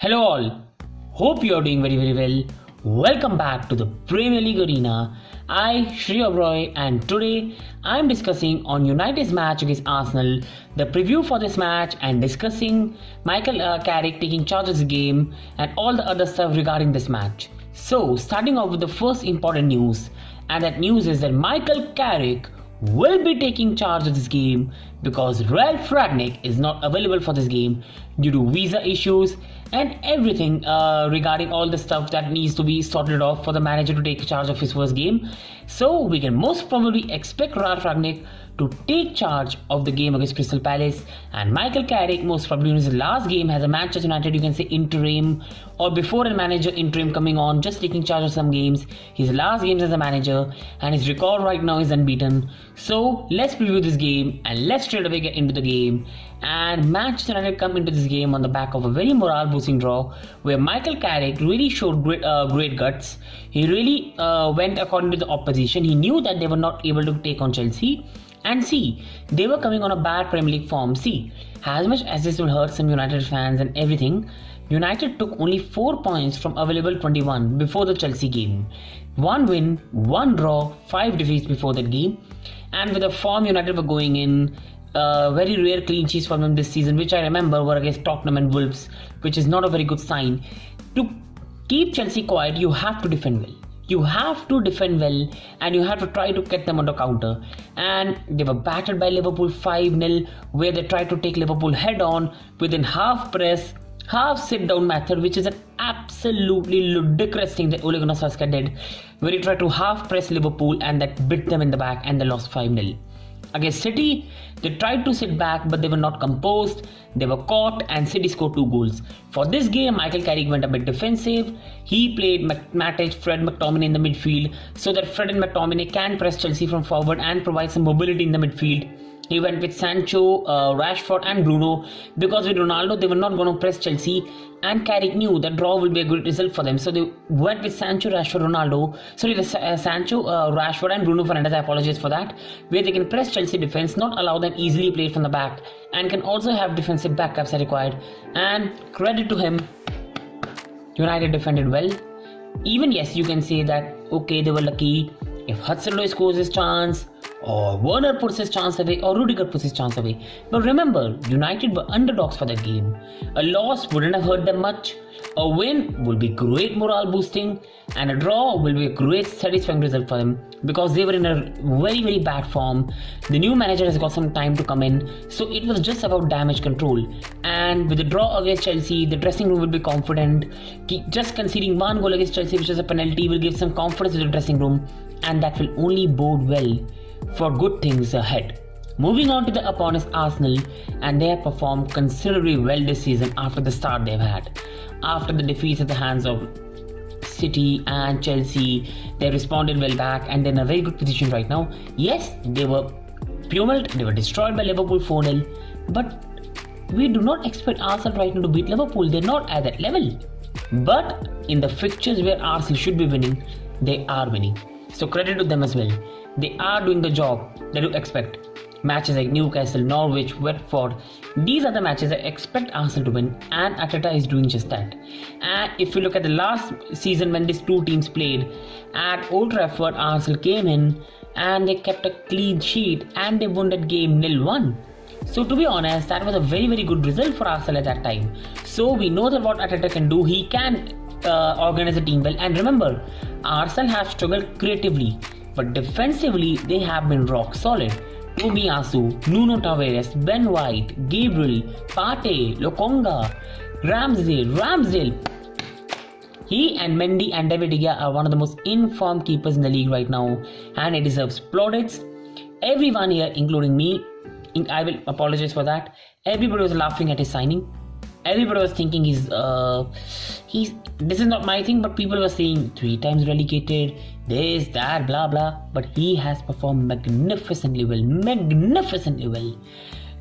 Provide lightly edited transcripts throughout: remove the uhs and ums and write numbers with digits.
Hello all, hope you are doing very well. Welcome back to the Premier League Arena. I, Shri Obroy, and today I am discussing on United's match against Arsenal, the preview for this match and discussing Michael Carrick taking charge of the game and all the other stuff regarding this match. So starting off with the first important news, and that news is that Michael Carrick will be taking charge of this game because Ralph Rangnick is not available for this game due to visa issues and everything regarding all the stuff that needs to be sorted off for the manager to take charge of his first game. So we can most probably expect Ralph Rangnick to take charge of the game against Crystal Palace, and Michael Carrick most probably in his last game as a Manchester United, you can say interim, or before a manager interim coming on, just taking charge of some games, his last games as a manager, and his record right now is unbeaten. So let's preview this game and let's straight away get into the game. And Manchester United come into this game on the back of a very morale boosting draw where Michael Carrick really showed great guts. He really went according to the opposition. He knew that they were not able to take on Chelsea. And see, they were coming on a bad Premier League form. See, as much as this will hurt some United fans and everything, United took only 4 points from available 21 before the Chelsea game. 1 win, 1 draw, 5 defeats before that game. And with the form United were going in, very rare clean sheets from them this season, which I remember were against Tottenham and Wolves, which is not a very good sign. To keep Chelsea quiet, you have to defend well. You have to defend well and you have to try to get them on the counter. And they were battered by Liverpool 5-0, where they tried to take Liverpool head on within half press, half sit down method, which is an absolutely ludicrous thing that Ole Gunnar Solskjaer did, where he tried to half press Liverpool and that bit them in the back and they lost 5-0. Against City, they tried to sit back but they were not composed. They were caught and City scored 2 goals. For this game, Michael Carrick went a bit defensive. He played Matic, Fred, McTominay in the midfield so that Fred and McTominay can press Chelsea from forward and provide some mobility in the midfield. He went with Sancho, Rashford and Bruno because with Ronaldo they were not going to press Chelsea, and Carrick knew that draw will be a good result for them. So they went with Sancho, Rashford, Rashford and Bruno Fernandes, I apologize for that, where they can press Chelsea defense, not allow them easily play from the back, and can also have defensive backups as required. And credit to him, United defended well. Even yes, you can say that okay, they were lucky. If Hudson-Odoi scores his chance, or Werner puts his chance away, or Rudiger puts his chance away. But remember, United were underdogs for that game. A loss wouldn't have hurt them much. A win will be great morale boosting, and a draw will be a great satisfying result for them because they were in a very bad form. The new manager has got some time to come in, so it was just about damage control. And with the draw against Chelsea, the dressing room will be confident. Just conceding 1 goal against Chelsea, which is a penalty, will give some confidence to the dressing room, and that will only bode well for good things ahead. Moving on to the opponents Arsenal, and they have performed considerably well this season after the start they've had. After the defeats at the hands of City and Chelsea, they responded well back and they're in a very good position right now. Yes, they were pummeled, they were destroyed by Liverpool 4-0, but we do not expect Arsenal right now to beat Liverpool. They're not at that level. But in the fixtures where Arsenal should be winning, they are winning. So credit to them as well. They are doing the job that you expect. Matches like Newcastle, Norwich, Watford, these are the matches I expect Arsenal to win, and Arteta is doing just that. And if you look at the last season when these two teams played at Old Trafford, Arsenal came in and they kept a clean sheet and they won that game 0-1. So to be honest, that was a very good result for Arsenal at that time. So we know that what Arteta can do, he can organize a team well. And remember, Arsenal have struggled creatively, but defensively they have been rock solid. Tomiyasu, Nuno Tavares, Ben White, Gabriel, Partey, Lokonga, Ramsdale. He and Mendy and David De Gea are one of the most informed keepers in the league right now, and he deserves plaudits. Everyone here, including me, I will apologize for that. Everybody was laughing at his signing. Everybody was thinking this is not my thing, but people were saying 3 times relegated, this, that, blah blah, but he has performed magnificently well.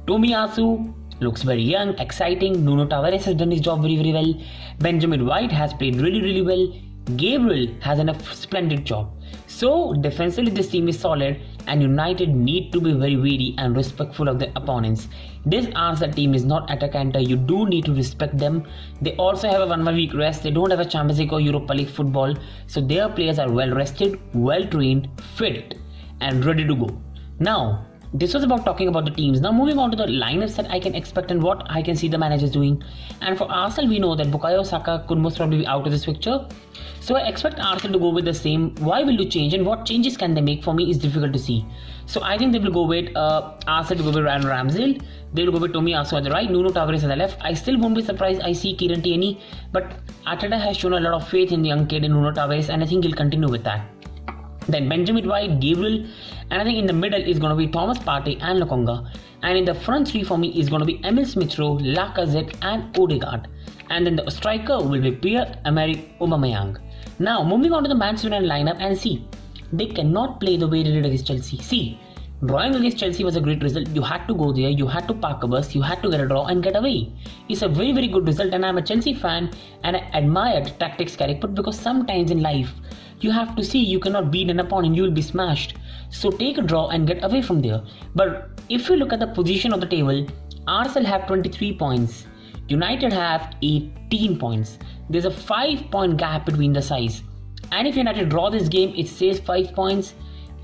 Tomiyasu looks very young, exciting. Nuno Tavares has done his job very well. Benjamin White has played really well. Gabriel has done a splendid job. So defensively this team is solid, and United need to be very wary and respectful of their opponents. This Arsenal team is not at a canter. You do need to respect them. They also have a 1 week rest. They don't have a Champions League or Europa League football, so their players are well rested, well trained, fit and ready to go. Now, this was about talking about the teams. Now moving on to the lineups that I can expect and what I can see the managers doing. And for Arsenal, we know that Bukayo Saka could most probably be out of this picture. So I expect Arsenal to go with the same. Why will you change and what changes can they make for me is difficult to see. So I think they will go with Arsenal to go with Ryan Ramsdale. They will go with Tomiyasu at the right, Nuno Tavares at the left. I still won't be surprised I see Kieran Tierney, but Arteta has shown a lot of faith in the young kid in Nuno Tavares, and I think he'll continue with that. Then Benjamin White, Gabriel, and I think in the middle is going to be Thomas Partey and Lokonga. And in the front three for me is going to be Emil Smith-Rowe, Lacazette and Odegaard. And then the striker will be Pierre-Emerick Aubameyang. Now moving on to the Manchester United lineup and see, they cannot play the way they did against Chelsea. See, drawing against Chelsea was a great result. You had to go there, you had to park a bus, you had to get a draw and get away. It's a very very good result, and I'm a Chelsea fan and I admire the tactics Carrick put, because sometimes in life you have to see you cannot beat an opponent, you will be smashed. So take a draw and get away from there. But if you look at the position of the table, Arsenal have 23 points. United have 18 points. There's a 5-point gap between the sides. And if United draw this game, it says 5 points.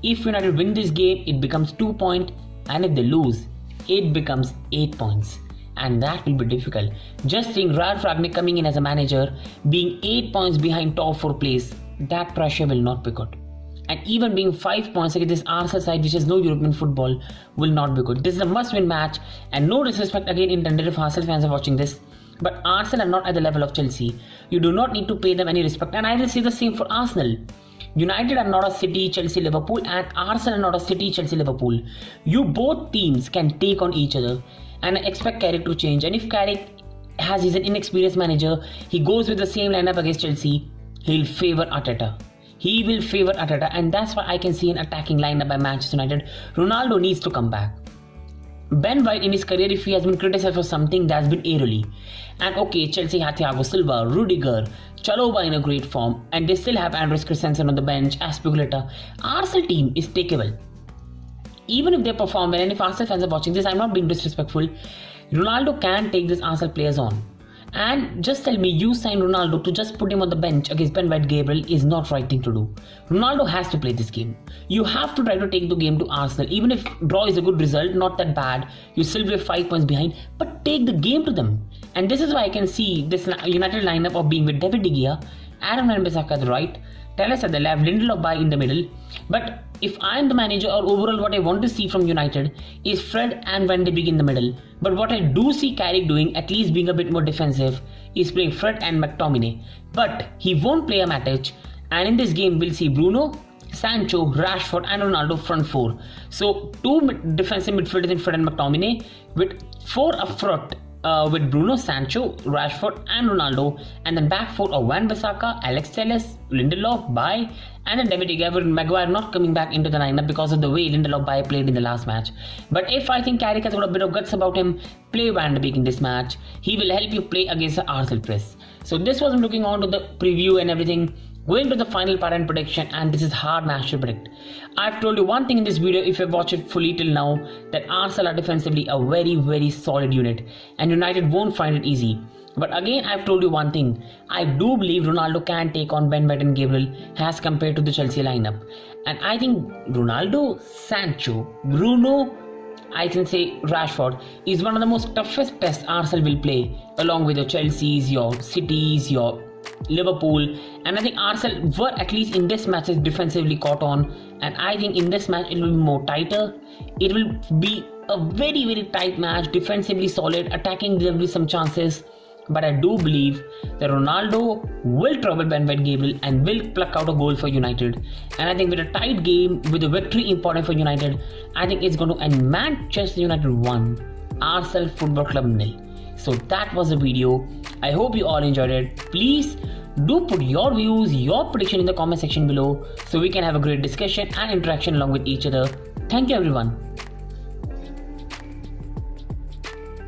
If United win this game, it becomes 2 points. And if they lose, it becomes 8 points. And that will be difficult. Just think Ralf Rangnick coming in as a manager, being 8 points behind top 4 place. That pressure will not be good. And even being 5 points against this Arsenal side, which has no European football, will not be good. This is a must-win match, and no disrespect again intended if Arsenal fans are watching this, but Arsenal are not at the level of Chelsea. You do not need to pay them any respect, and I will say the same for Arsenal. United are not a City, Chelsea, Liverpool, and Arsenal are not a City, Chelsea, Liverpool. You both teams can take on each other, and I expect Carrick to change. And if Carrick he's an inexperienced manager, he goes with the same lineup against Chelsea, he'll favor Arteta. He will favor Arteta, and that's why I can see an attacking lineup by Manchester United. Ronaldo needs to come back. Ben White in his career, if he has been criticized for something, that's been eerily. And okay, Chelsea had Thiago Silva, Rudiger, Chalobah in a great form, and they still have Andres Christensen on the bench, Aspilicueta. Arsenal team is takeable. Even if they perform well, and if Arsenal fans are watching this, I'm not being disrespectful, Ronaldo can take this Arsenal players on. And just tell me, you signed Ronaldo to just put him on the bench against Ben White Gabriel is not right thing to do. Ronaldo has to play this game. You have to try to take the game to Arsenal. Even if draw is a good result, not that bad, you still be 5 points behind, but take the game to them. And this is why I can see this United lineup of being with David De Gea, Aaron Wan-Bissaka at the right, Telles at the left, Lindelof in the middle. But if I am the manager, or overall what I want to see from United is Fred and Van de Beek in the middle. But what I do see Carrick doing, at least being a bit more defensive, is playing Fred and McTominay. But he won't play a Matic, and in this game we'll see Bruno, Sancho, Rashford and Ronaldo front 4. So 2 defensive midfielders in Fred and McTominay, with 4 up front. With Bruno, Sancho, Rashford and Ronaldo, and then back 4 of Wan-Bissaka, Alex Telles, Lindelof, and then David De Gea with Maguire not coming back into the lineup because of the way Lindelof played in the last match. But if I think Carrick has got a bit of guts about him, play Van de Beek in this match. He will help you play against the Arsenal press. So this was looking on to the preview and everything. Going to the final part and prediction, and this is hard match to predict. I've told you one thing in this video, if you've watched it fully till now, that Arsenal are defensively a very very solid unit and United won't find it easy. But again, I've told you one thing, I do believe Ronaldo can take on Ben White and Gabriel as compared to the Chelsea lineup. And I think Ronaldo, Sancho, Bruno, I can say Rashford is one of the most toughest tests Arsenal will play, along with your Chelseas, your Cities, your Liverpool. And I think Arsenal were, at least in this match, defensively caught on, and I think in this match it will be more tighter. It will be a very very tight match, defensively solid, attacking there will be some chances, but I do believe that Ronaldo will trouble Ben White Gabriel and will pluck out a goal for United. And I think with a tight game, with a victory important for United, I think it's going to end Manchester United 1, Arsenal Football Club 0. So that was the video. I hope you all enjoyed it. Please do put your views, your prediction in the comment section below, so we can have a great discussion and interaction along with each other. Thank you everyone.